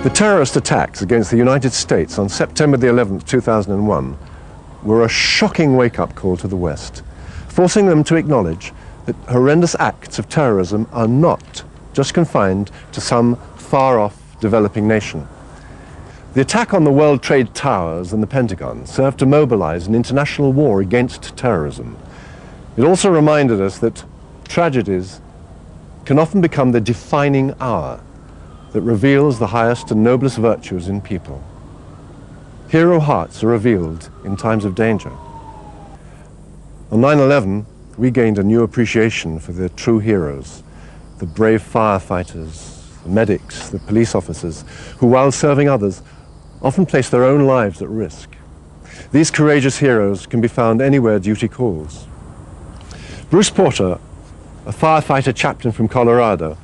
The terrorist attacks against the United States on September the 11th, 2001 were a shocking wake-up call to the West, forcing them to acknowledge that horrendous acts of terrorism are not just confined to some far-off developing nation. The attack on the World Trade Towers and the Pentagon served to mobilize an international war against terrorism. It also reminded us that tragedies can often become the defining hour that reveals the highest and noblest virtues in people. Hero hearts are revealed in times of danger. On 9/11, we gained a new appreciation for the true heroes, the brave firefighters, the medics, the police officers, who, while serving others, often place their own lives at risk. These courageous heroes can be found anywhere duty calls. Bruce Porter, a firefighter chaplain from Colorado,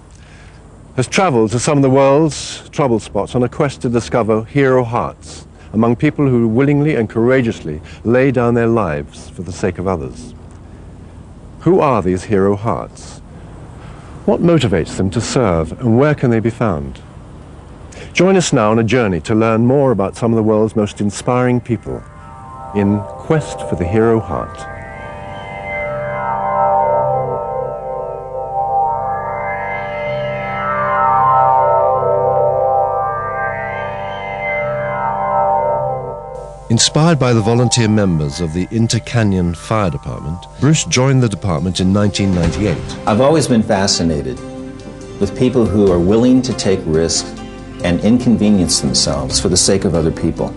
has traveled to some of the world's trouble spots on a quest to discover hero hearts among people who willingly and courageously lay down their lives for the sake of others. Who are these hero hearts? What motivates them to serve, and where can they be found? Join us now on a journey to learn more about some of the world's most inspiring people in Quest for the Hero Heart. Inspired by the volunteer members of the Inter-Canyon Fire Department, Bruce joined the department in 1998. I've always been fascinated with people who are willing to take risks and inconvenience themselves for the sake of other people.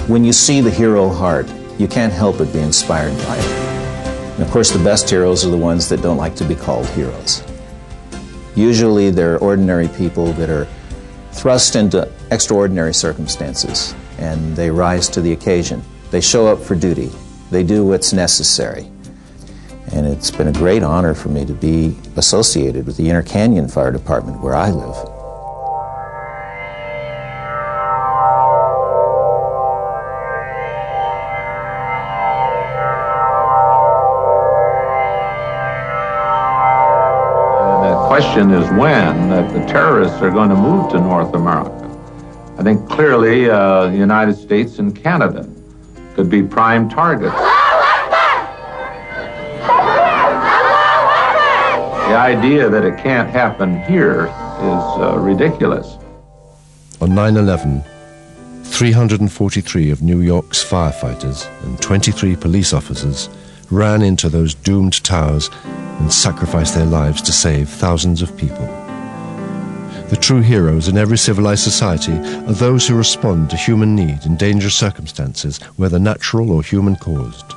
When you see the hero heart, you can't help but be inspired by it. And of course, the best heroes are the ones that don't like to be called heroes. Usually they're ordinary people that are thrust into extraordinary circumstances, and they rise to the occasion. They show up for duty. They do what's necessary. And it's been a great honor for me to be associated with the Inter-Canyon Fire Department where I live. The question is when that the terrorists are going to move to North America. I think clearly the United States and Canada could be prime targets. The idea that it can't happen here is ridiculous. On 9/11, 343 of New York's firefighters and 23 police officers ran into those doomed towers and sacrificed their lives to save thousands of people. The true heroes in every civilized society are those who respond to human need in dangerous circumstances, whether natural or human-caused.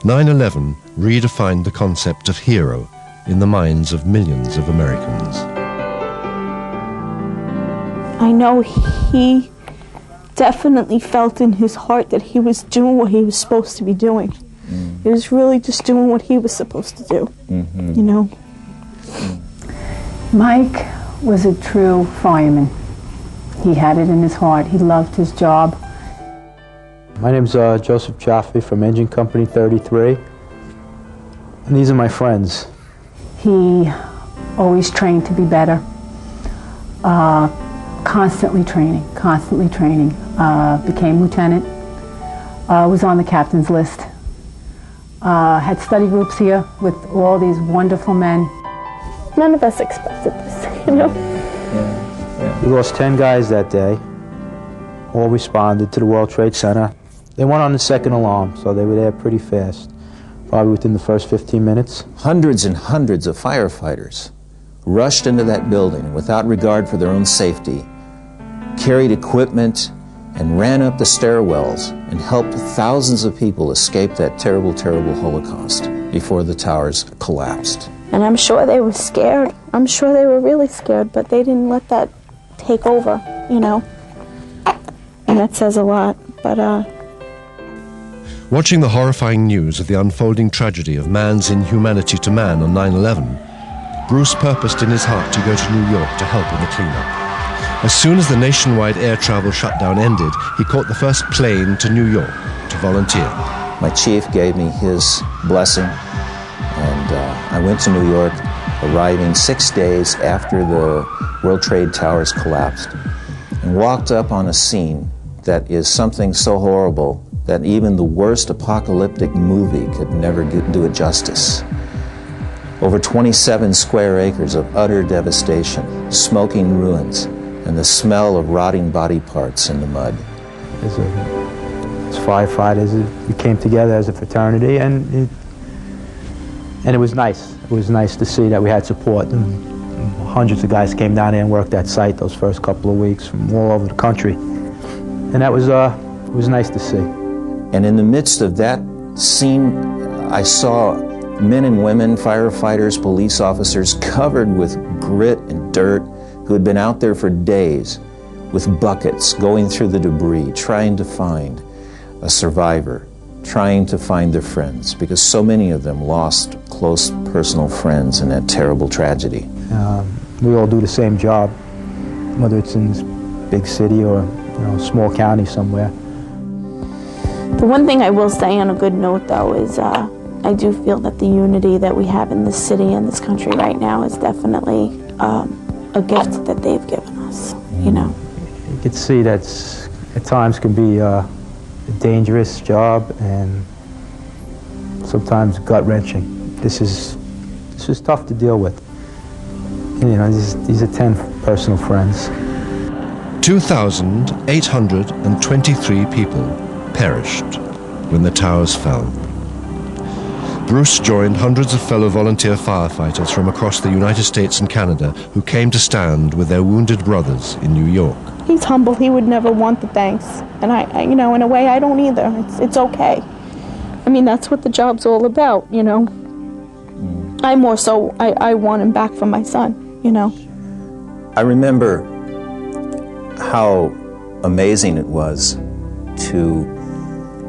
9/11 redefined the concept of hero in the minds of millions of Americans. I know he definitely felt in his heart that he was doing what he was supposed to be doing. He was really just doing what he was supposed to do, you know. Mike was a true fireman. He had it in his heart. He loved his job. My name's Joseph Jaffe from Engine Company 33, and these are my friends. He always trained to be better, constantly training, became lieutenant, was on the captain's list, had study groups here with all these wonderful men. None of us expected this, you know. We lost 10 guys that day, all responded to the World Trade Center. They went on the second alarm, so they were there pretty fast, probably within the first 15 minutes. Hundreds and hundreds of firefighters rushed into that building without regard for their own safety, carried equipment, and ran up the stairwells and helped thousands of people escape that terrible, terrible Holocaust before the towers collapsed. And I'm sure they were scared. I'm sure they were really scared, but they didn't let that take over, you know. And that says a lot, but Watching the horrifying news of the unfolding tragedy of man's inhumanity to man on 9/11, Bruce purposed in his heart to go to New York to help in the cleanup. As soon as the nationwide air travel shutdown ended, he caught the first plane to New York to volunteer. My chief gave me his blessing, and I went to New York, arriving 6 days after the World Trade Towers collapsed, and walked up on a scene that is something so horrible that even the worst apocalyptic movie could never do it justice. Over 27 square acres of utter devastation, smoking ruins, and the smell of rotting body parts in the mud. As firefighters, we came together as a fraternity, and it was nice. It was nice to see that we had support. And hundreds of guys came down there and worked that site those first couple of weeks from all over the country. And that was, it was nice to see. And in the midst of that scene, I saw men and women, firefighters, police officers, covered with grit and dirt, who had been out there for days with buckets, going through the debris, trying to find a survivor, trying to find their friends, because so many of them lost close personal friends in that terrible tragedy. We all do the same job, whether it's in this big city or small county somewhere. The one thing I will say on a good note, though, is I do feel that the unity that we have in this city and this country right now is definitely a gift that they've given us, You can see that at times can be a dangerous job and sometimes gut-wrenching. This is tough to deal with. These are 10 personal friends. 2,823 people perished when the towers fell. Bruce joined hundreds of fellow volunteer firefighters from across the United States and Canada who came to stand with their wounded brothers in New York. He's humble. He would never want the thanks. And I in a way, I don't either. It's okay. I mean, that's what the job's all about, I more so, I want him back for my son, I remember how amazing it was to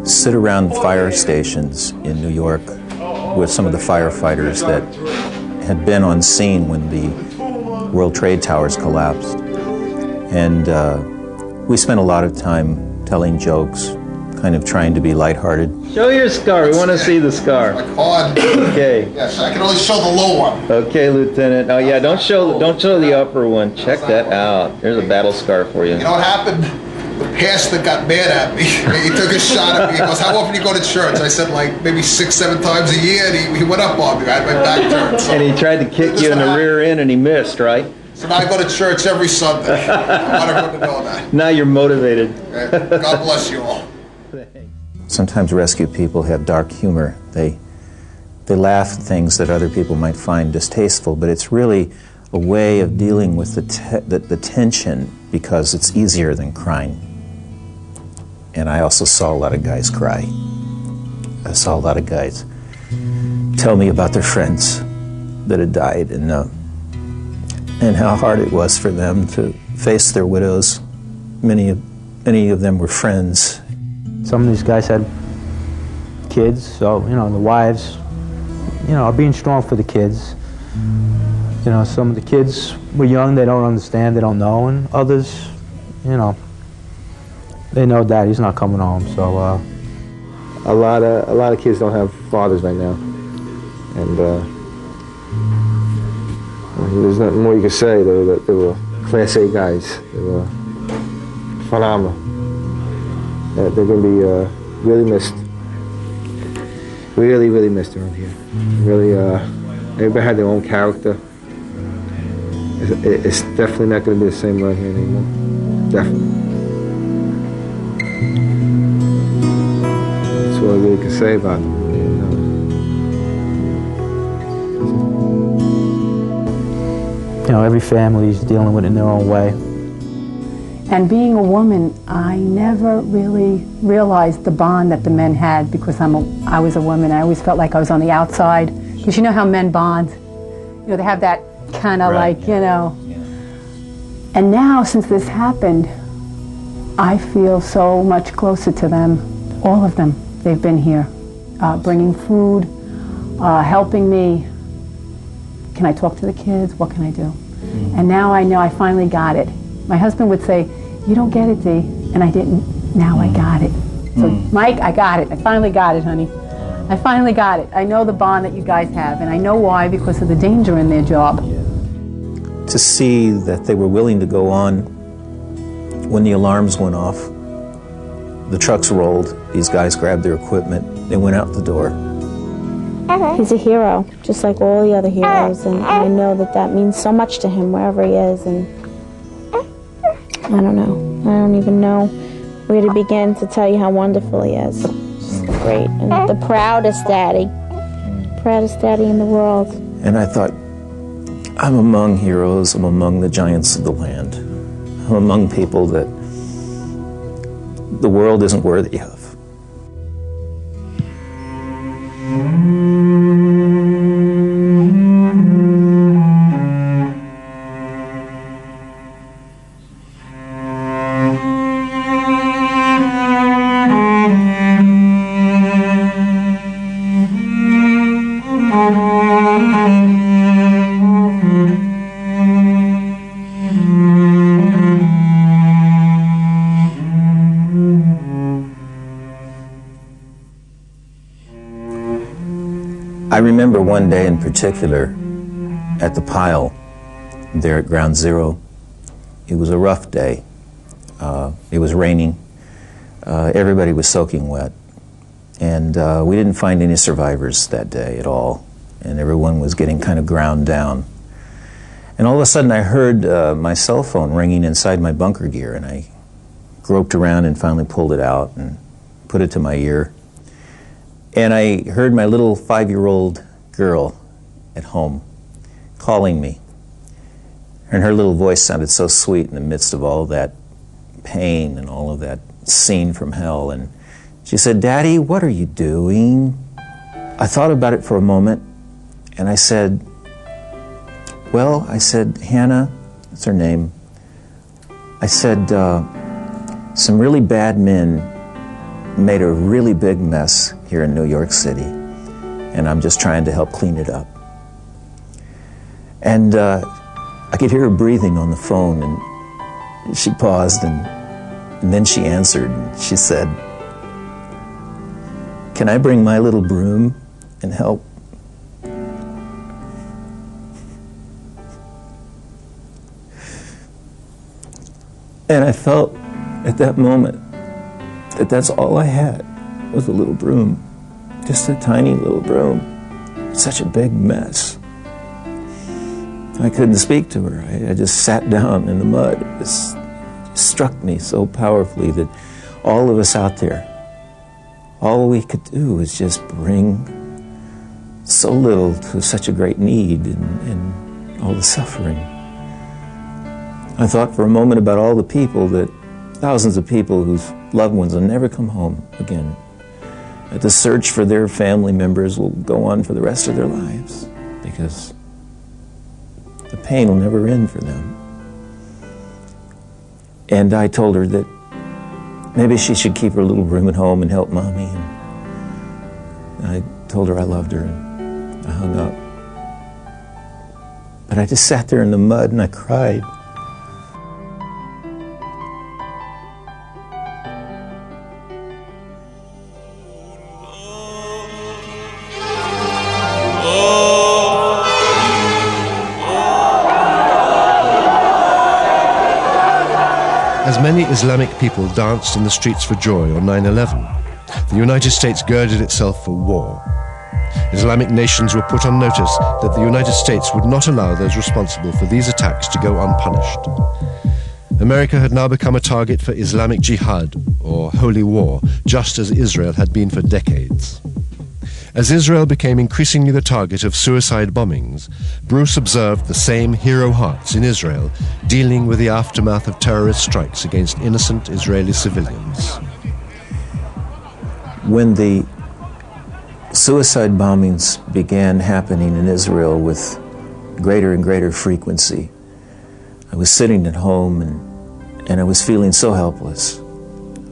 sit around fire stations in New York with some of the firefighters that had been on scene when the World Trade Towers collapsed. And we spent a lot of time telling jokes, kind of trying to be lighthearted. Show your scar. We want to see the scar. My card. Okay. Yes, I can only show the low one. Okay, Lieutenant. Oh yeah, don't show the upper one. Check that out. There's a battle scar for you. You know what happened? The pastor got mad at me. He took a shot at me. He goes, "How often do you go to church?" I said, like, maybe 6-7 times a year, and he went up on me. I had my back turned. So. And he tried to kick you in the rear end, and he missed, right? So now I go to church every Sunday. I want everyone to know that. Now you're motivated. God bless you all. Sometimes rescue people have dark humor. They laugh at things that other people might find distasteful, but it's really a way of dealing with the tension, because it's easier than crying. And I also saw a lot of guys cry. I saw a lot of guys tell me about their friends that had died, and how hard it was for them to face their widows. Many of them were friends. Some of these guys had kids, so, the wives, are being strong for the kids. Some of the kids were young, they don't understand, they don't know, and others, they know Daddy's not coming home, so. A lot of kids don't have fathers right now, and there's nothing more you can say. They were Class A guys. They were phenomenal. They're going to be really missed. Really, really missed around here. Really, everybody had their own character. It's definitely not going to be the same around here anymore. Definitely. That's all I really can say about them. Every family's dealing with it in their own way. And being a woman, I never really realized the bond that the men had, because I was a woman. I always felt like I was on the outside. Because you know how men bond? They have that kind of Yeah. And now, since this happened, I feel so much closer to them. All of them. They've been here, bringing food, helping me. Can I talk to the kids? What can I do? And now I know I finally got it. My husband would say, "You don't get it, Dee," and I didn't. Now I got it. So, Mike, I got it. I finally got it, honey. I finally got it. I know the bond that you guys have, and I know why, because of the danger in their job. to see that they were willing to go on when the alarms went off. The trucks rolled, these guys grabbed their equipment, they went out the door. He's a hero, just like all the other heroes, and I know that that means so much to him wherever he is, and I don't know. I don't even know where to begin to tell you how wonderful he is. Just great, and the proudest daddy in the world. And I thought, I'm among heroes, I'm among the giants of the land. I'm among people that the world isn't worthy of. I remember one day in particular at the pile there at Ground Zero. It was a rough day. It was raining. Everybody was soaking wet. And we didn't find any survivors that day at all. And everyone was getting kind of ground down. And all of a sudden I heard my cell phone ringing inside my bunker gear, and I groped around and finally pulled it out and put it to my ear. And I heard my little 5-year-old girl at home calling me. And her little voice sounded so sweet in the midst of all that pain and all of that scene from hell. And she said, "Daddy, what are you doing?" I thought about it for a moment, and I said, well, I said, Hannah, that's her name. I said, some really bad men made a really big mess here in New York City, and I'm just trying to help clean it up. And I could hear her breathing on the phone, and she paused, and then she answered, and she said, "Can I bring my little broom and help?" And I felt at that moment that that's all I had was a little broom, just a tiny little broom. Such a big mess. I couldn't speak to her. I just sat down in the mud. It struck me so powerfully that all of us out there, all we could do was just bring so little to such a great need and all the suffering. I thought for a moment about all the people that, thousands of people whose loved ones will never come home again. That the search for their family members will go on for the rest of their lives because the pain will never end for them. And I told her that maybe she should keep her little room at home and help Mommy. And I told her I loved her, and I hung up. But I just sat there in the mud and I cried. As many Islamic people danced in the streets for joy on 9/11, the United States girded itself for war. Islamic nations were put on notice that the United States would not allow those responsible for these attacks to go unpunished. America had now become a target for Islamic jihad, or holy war, just as Israel had been for decades. As Israel became increasingly the target of suicide bombings, Bruce observed the same hero hearts in Israel dealing with the aftermath of terrorist strikes against innocent Israeli civilians. When the suicide bombings began happening in Israel with greater and greater frequency, I was sitting at home and I was feeling so helpless.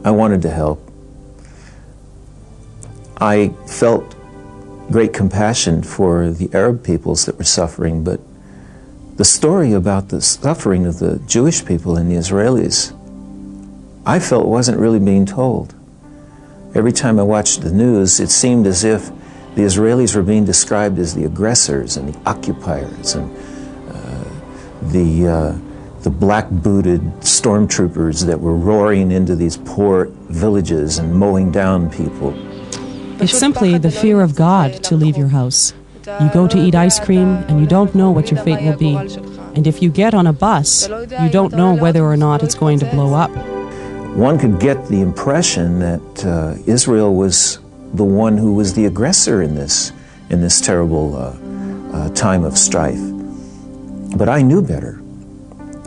I wanted to help. I felt great compassion for the Arab peoples that were suffering, but the story about the suffering of the Jewish people and the Israelis, I felt wasn't really being told. Every time I watched the news, it seemed as if the Israelis were being described as the aggressors and the occupiers and the black-booted stormtroopers that were roaring into these poor villages and mowing down people. It's simply the fear of God to leave your house. You go to eat ice cream and you don't know what your fate will be. And if you get on a bus, you don't know whether or not it's going to blow up. One could get the impression that Israel was the one who was the aggressor in this terrible time of strife. But I knew better.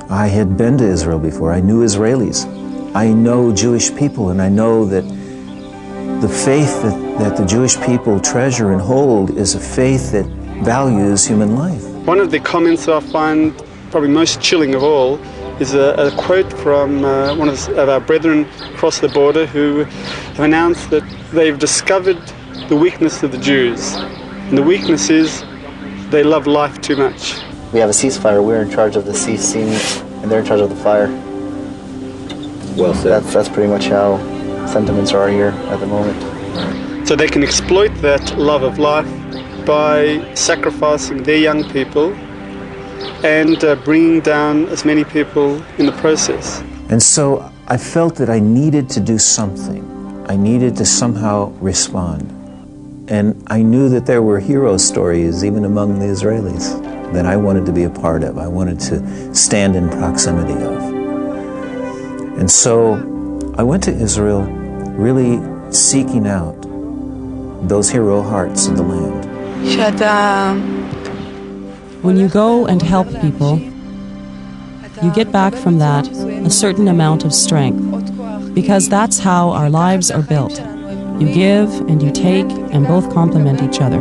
I had been to Israel before. I knew Israelis. I know Jewish people, and I know that the faith that the Jewish people treasure and hold is a faith that values human life. One of the comments I find probably most chilling of all is a quote from one of our brethren across the border who have announced that they've discovered the weakness of the Jews. And the weakness is they love life too much. We have a ceasefire. We're in charge of the ceasing, and they're in charge of the fire. Well said. That's pretty much how sentiments are here at the moment. So they can exploit that love of life by sacrificing their young people and bringing down as many people in the process. And so I felt that I needed to do something. I needed to somehow respond. And I knew that there were hero stories even among the Israelis that I wanted to be a part of. I wanted to stand in proximity of. And so I went to Israel really seeking out those hero hearts of the land. When you go and help people, you get back from that a certain amount of strength, because that's how our lives are built. You give and you take, and both complement each other.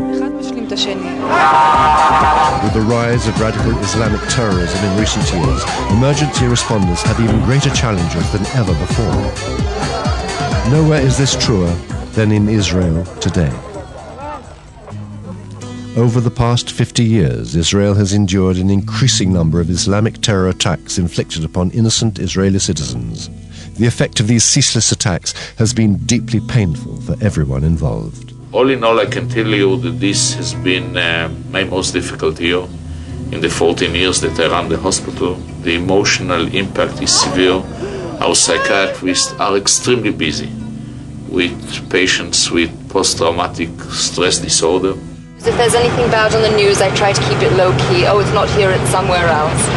With the rise of radical Islamic terrorism in recent years, emergency responders have even greater challenges than ever before. Nowhere is this truer than in Israel today. Over the past 50 years, Israel has endured an increasing number of Islamic terror attacks inflicted upon innocent Israeli citizens. The effect of these ceaseless attacks has been deeply painful for everyone involved. All in all, I can tell you that this has been my most difficult year in the 14 years that I run the hospital. The emotional impact is severe. Our psychiatrists are extremely busy with patients with post-traumatic stress disorder. If there's anything bad on the news, I try to keep it low-key. Oh, it's not here, it's somewhere else.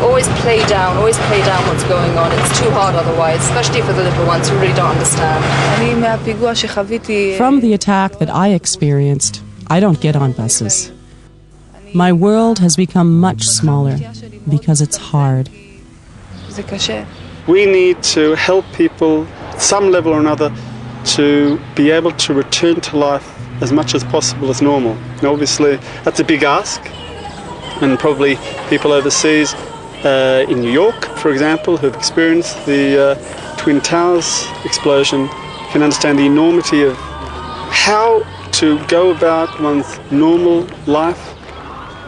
Always play down what's going on. It's too hard otherwise, especially for the little ones who really don't understand. From the attack that I experienced, I don't get on buses. My world has become much smaller because it's hard. We need to help people at some level or another to be able to return to life as much as possible as normal. And obviously, that's a big ask. And probably people overseas in New York, for example, who've experienced the Twin Towers explosion, can understand the enormity of how to go about one's normal life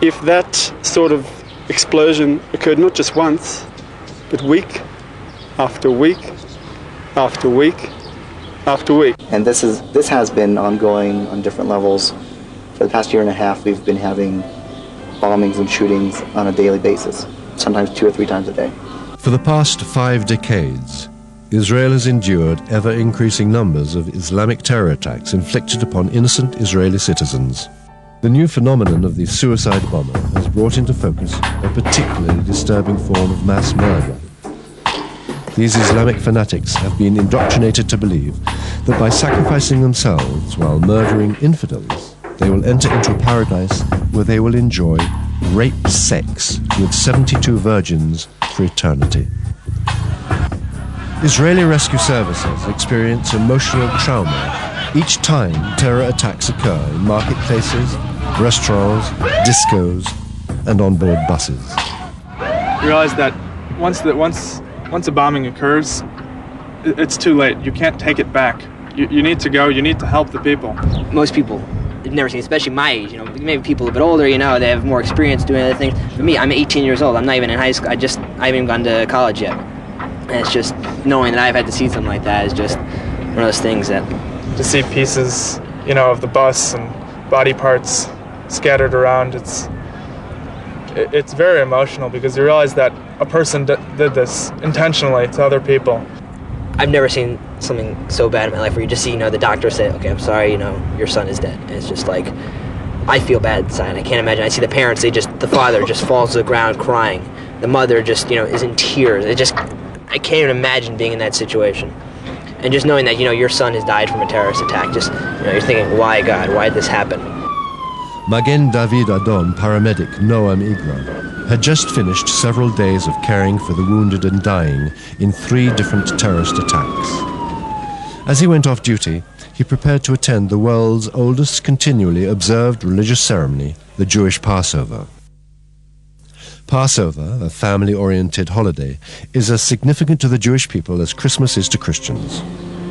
if that sort of explosion occurred not just once, but week after week after week after week. And this has been ongoing on different levels. For the past year and a half, we've been having bombings and shootings on a daily basis, sometimes 2 or 3 times a day. For the past 5 decades, Israel has endured ever-increasing numbers of Islamic terror attacks inflicted upon innocent Israeli citizens. The new phenomenon of the suicide bomber has brought into focus a particularly disturbing form of mass murder. These Islamic fanatics have been indoctrinated to believe that by sacrificing themselves while murdering infidels, they will enter into a paradise where they will enjoy rape sex with 72 virgins for eternity. Israeli rescue services experience emotional trauma each time terror attacks occur in marketplaces, restaurants, discos, and on-board buses. Realize that once a bombing occurs, it's too late. You can't take it back. You need to go. You need to help the people. Most people have never seen, especially my age, maybe people a bit older, they have more experience doing other things. For me, I'm 18 years old. I'm not even in high school. I haven't even gone to college yet. And it's just knowing that I've had to see something like that is just one of those things that... To see pieces, of the bus and body parts scattered around, it's very emotional because you realize that a person did this intentionally to other people. I've never seen something so bad in my life where you just see, the doctor say, okay, I'm sorry, your son is dead. And it's just like, I feel bad inside. I can't imagine. I see the parents, the father just falls to the ground crying. The mother just, is in tears. I can't even imagine being in that situation. And just knowing that, your son has died from a terrorist attack, just, you're thinking, why God, why did this happen? Magen David Adom paramedic Noam Igra had just finished several days of caring for the wounded and dying in 3 different terrorist attacks. As he went off duty, he prepared to attend the world's oldest continually observed religious ceremony, the Jewish Passover. Passover, a family-oriented holiday, is as significant to the Jewish people as Christmas is to Christians.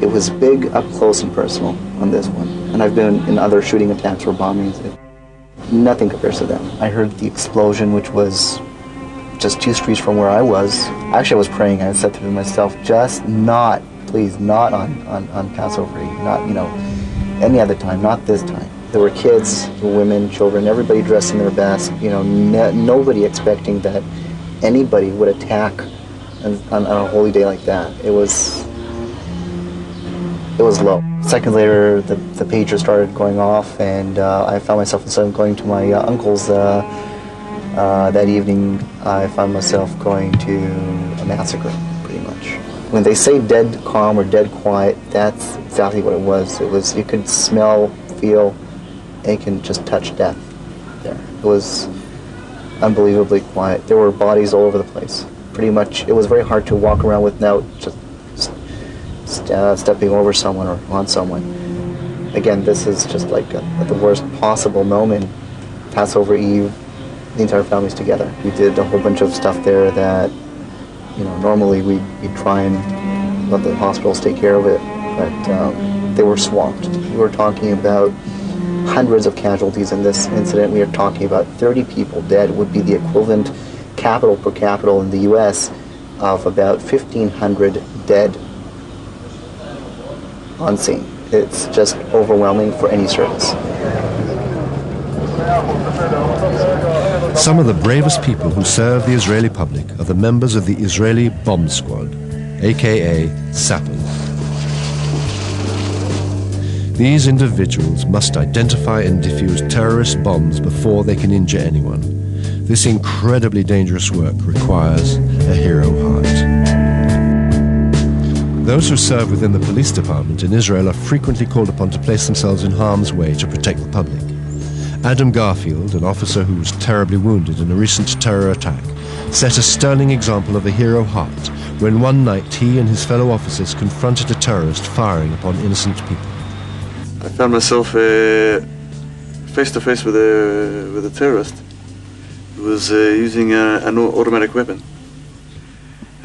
It was big, up close and personal on this one. And I've been in other shooting attacks or bombings. Nothing compares to that. I heard the explosion, which was just 2 streets from where I was. Actually, I was praying. I said to myself, please, not on Passover Eve, not, any other time, not this time. There were kids, women, children, everybody dressed in their best, nobody expecting that anybody would attack on a holy day like that. It was low. Seconds later, the pager started going off, and I found myself instead of going to my uncle's that evening, I found myself going to a massacre, pretty much. When they say dead calm or dead quiet, that's exactly what it was. You could smell, feel, and you can just touch death there. It was unbelievably quiet. There were bodies all over the place. Pretty much, it was very hard to walk around without just stepping over someone or on someone. Again, this is just like at the worst possible moment. Passover Eve, the entire family's together. We did a whole bunch of stuff there that, normally we'd try and let the hospitals take care of it, but they were swamped. We were talking about hundreds of casualties in this incident. We are talking about 30 people dead, would be the equivalent capital per capita in the U.S. of about 1,500 dead on scene. It's just overwhelming for any service. Some of the bravest people who serve the Israeli public are the members of the Israeli Bomb Squad, aka sappers. These individuals must identify and defuse terrorist bombs before they can injure anyone. This incredibly dangerous work requires a hero heart. Those who serve within the police department in Israel are frequently called upon to place themselves in harm's way to protect the public. Adam Garfield, an officer who was terribly wounded in a recent terror attack, set a sterling example of a hero heart when one night he and his fellow officers confronted a terrorist firing upon innocent people. I found myself face to face with a terrorist who was using an automatic weapon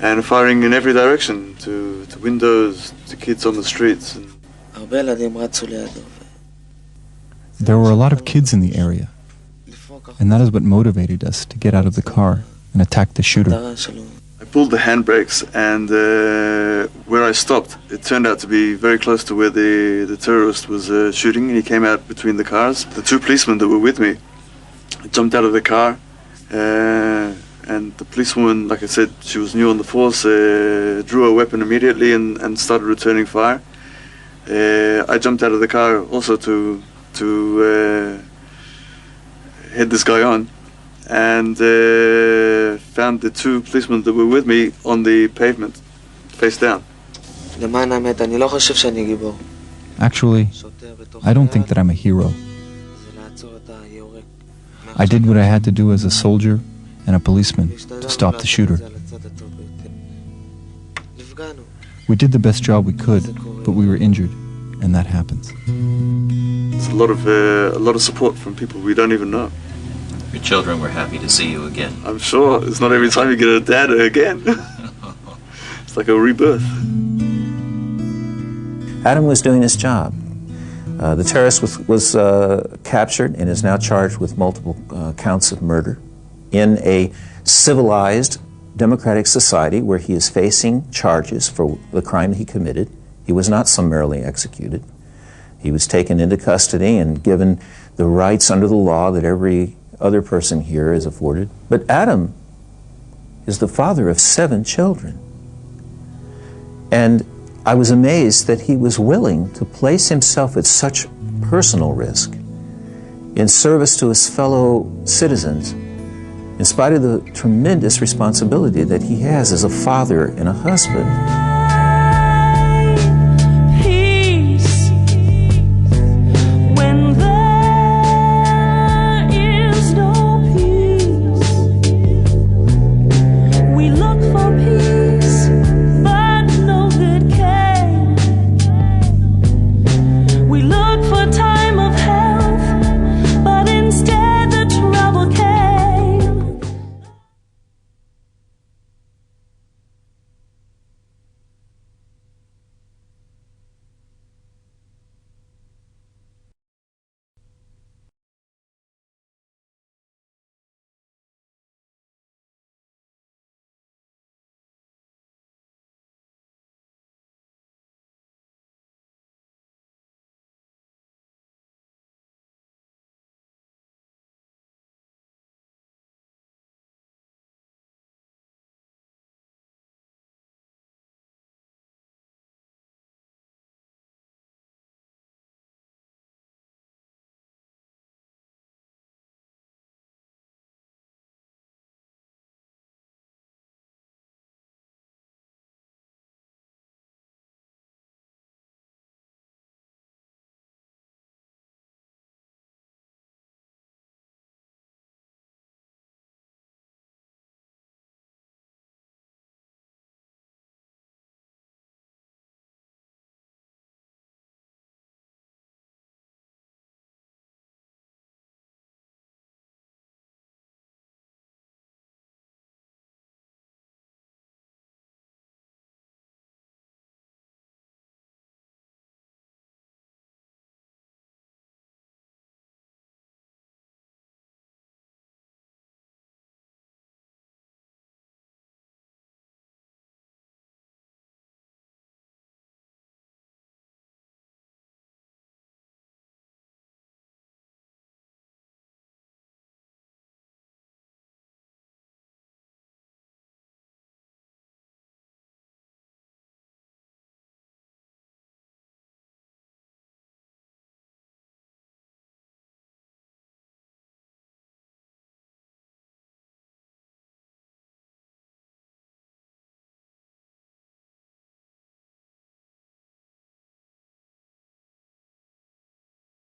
and firing in every direction to windows, to kids on the streets. There were a lot of kids in the area, and that is what motivated us to get out of the car and attack the shooter. I pulled the handbrakes, and where I stopped, it turned out to be very close to where the terrorist was shooting, and he came out between the cars. The 2 policemen that were with me jumped out of the car, and the policewoman, like I said, she was new on the force, drew her weapon immediately and started returning fire. I jumped out of the car also to head this guy on, and found the 2 policemen that were with me on the pavement, face down. Actually, I don't think that I'm a hero. I did what I had to do as a soldier and a policeman to stop the shooter. We did the best job we could, but we were injured, and that happens. It's a lot of support from people we don't even know. Your children were happy to see you again. I'm sure. It's not every time you get a dad again. It's like a rebirth. Adam was doing his job. The terrorist was captured and is now charged with multiple counts of murder in a civilized, democratic society where he is facing charges for the crime he committed. He was not summarily executed. He was taken into custody and given the rights under the law that every other person here is afforded. But Adam is the father of 7 children. And I was amazed that he was willing to place himself at such personal risk in service to his fellow citizens, in spite of the tremendous responsibility that he has as a father and a husband.